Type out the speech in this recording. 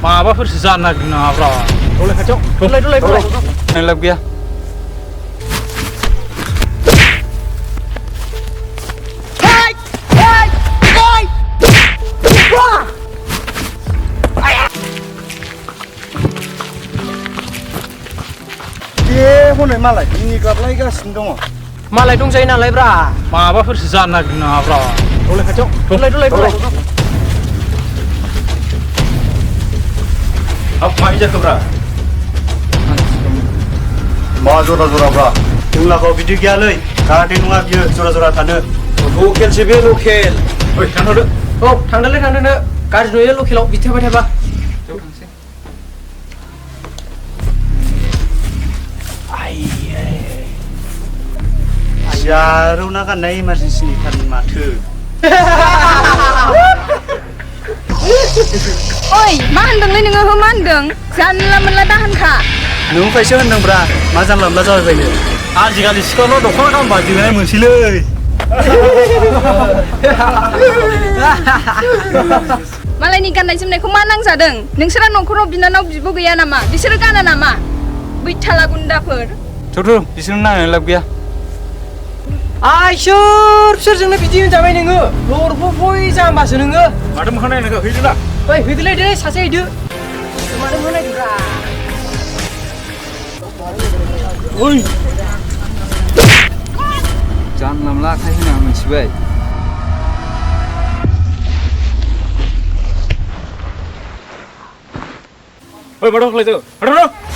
माबाफोरसो जानो नागिरदों नामाब्रा दौलाय खाथियाव दौलाय लाब गैया हनै मालाय मिनिग्लाबलायगासिनो दङ मालाय दंजायो नालाय ब्रा माबाफोरसो जानो नागिरदों नामाब्रा दौलाय खाथियाव दौलाय मानि जाखोब्रा मा जरा जराब्रा जों लागोआव बिदि गैयालै जाहाथे नङा बियो जरा जरा थानो लकेलसो बे लकेल थांथ'दो औ थांदोलै थांदोनो गाज्रि नुयो लकेलाव बिदि थाबाय थाबा आरौना गाननाय इमारजेन्सिनि थारनि माथो ओइ मा होनदोंलै नोङो मा होनदों जानला मोनला दाहोनखा नोंनिफ्रायसो होनदोंब्रा मा जानला मोनला जाबाय बायनो आजिखालि सिख्लाल' दख'ना गानबा जोंनाय मोनसैलै मालायनि गाननाय जोमनायखौ मा नांजादों नोंसोरा न'खराव बिनानाव बिब' गैया नामा बिसोरो गाना नामा बैथाला गुन्दाफोर थौ बिसोरनो नांनानै लाब गैया सोरजोंनो बिदि होनजाबाय नोङो लरफ'फ'य जाम्बासो नोङो माथो मोखां नायनांगौ हैदोला ओइ हैदोलाय दे सासे हैदो मानो होनायब्रा ओइ जानला मोनला आखाइ होनाङा मोनथिबाय ओइ बादाव खालायदो बादाव